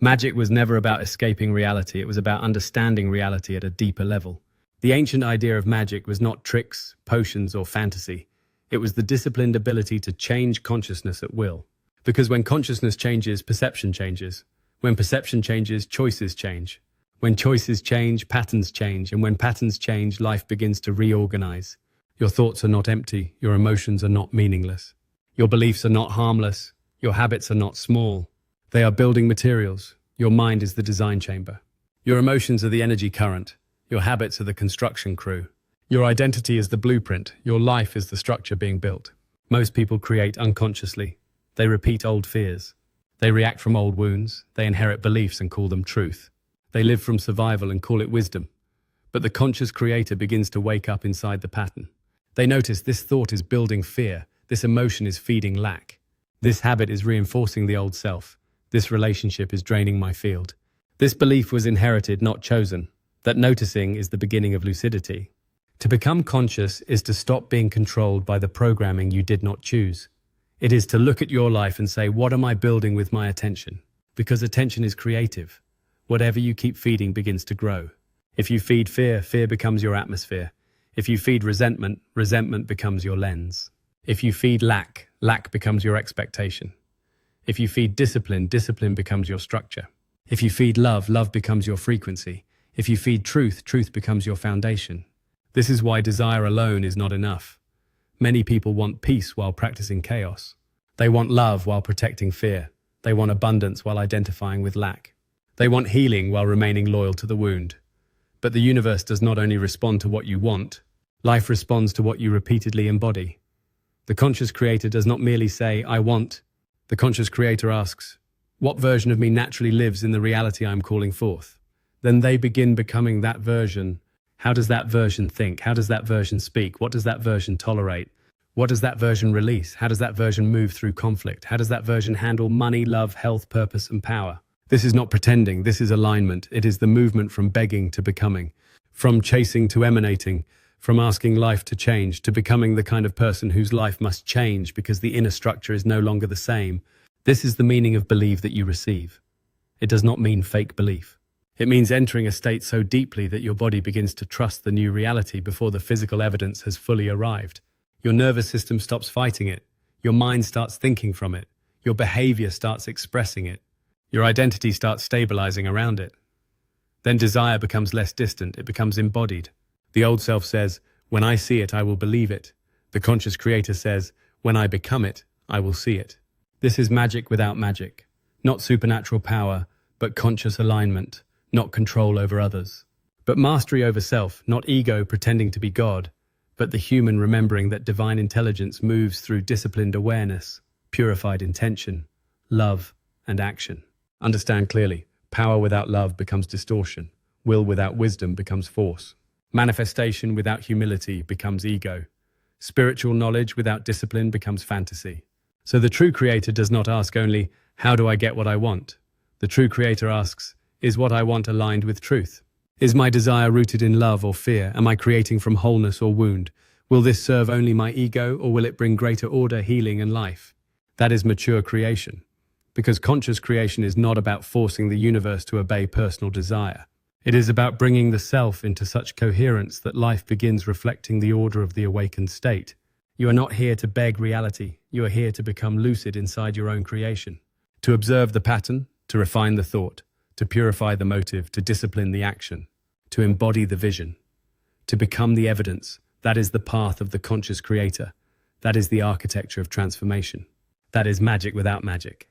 Magic was never about escaping reality, it was about understanding reality at a deeper level. The ancient idea of magic was not tricks, potions, or fantasy. It was the disciplined ability to change consciousness at will. Because when consciousness changes, perception changes. When perception changes, choices change. When choices change, patterns change. And when patterns change, life begins to reorganize. Your thoughts are not empty. Your emotions are not meaningless. Your beliefs are not harmless. Your habits are not small. They are building materials. Your mind is the design chamber. Your emotions are the energy current. Your habits are the construction crew. Your identity is the blueprint. Your life is the structure being built. Most people create unconsciously. They repeat old fears. They react from old wounds. They inherit beliefs and call them truth. They live from survival and call it wisdom. But the conscious creator begins to wake up inside the pattern. They notice this thought is building fear. This emotion is feeding lack. This habit is reinforcing the old self. This relationship is draining my field. This belief was inherited, not chosen. That noticing is the beginning of lucidity. To become conscious is to stop being controlled by the programming you did not choose. It is to look at your life and say, what am I building with my attention? Because attention is creative. Whatever you keep feeding begins to grow. If you feed fear, fear becomes your atmosphere. If you feed resentment, resentment becomes your lens. If you feed lack, lack becomes your expectation. If you feed discipline, discipline becomes your structure. If you feed love, love becomes your frequency. If you feed truth, truth becomes your foundation. This is why desire alone is not enough. Many people want peace while practicing chaos. They want love while protecting fear. They want abundance while identifying with lack. They want healing while remaining loyal to the wound. But the universe does not only respond to what you want, life responds to what you repeatedly embody. The conscious creator does not merely say, I want. The conscious creator asks, what version of me naturally lives in the reality I'm calling forth? Then they begin becoming that version. How does that version think? How does that version speak? What does that version tolerate? What does that version release? How does that version move through conflict? How does that version handle money, love, health, purpose, and power? This is not pretending, this is alignment. It is the movement from begging to becoming, from chasing to emanating, from asking life to change, to becoming the kind of person whose life must change because the inner structure is no longer the same. This is the meaning of believe that you receive. It does not mean fake belief. It means entering a state so deeply that your body begins to trust the new reality before the physical evidence has fully arrived. Your nervous system stops fighting it. Your mind starts thinking from it. Your behavior starts expressing it. Your identity starts stabilizing around it. Then desire becomes less distant. It becomes embodied. The old self says, when I see it, I will believe it. The conscious creator says, when I become it, I will see it. This is magic without magic. Not supernatural power, but conscious alignment. Not control over others. But mastery over self, not ego pretending to be God, but the human remembering that divine intelligence moves through disciplined awareness, purified intention, love, and action. Understand clearly, power without love becomes distortion. Will without wisdom becomes force. Manifestation without humility becomes ego. Spiritual knowledge without discipline becomes fantasy. So the true creator does not ask only, how do I get what I want? The true creator asks, is what I want aligned with truth? Is my desire rooted in love or fear? Am I creating from wholeness or wound? Will this serve only my ego, or will it bring greater order, healing, and life? That is mature creation. Because conscious creation is not about forcing the universe to obey personal desire. It is about bringing the self into such coherence that life begins reflecting the order of the awakened state. You are not here to beg reality. You are here to become lucid inside your own creation. To observe the pattern, to refine the thought, to purify the motive, to discipline the action, to embody the vision, to become the evidence. That is the path of the conscious creator. That is the architecture of transformation. That is magic without magic.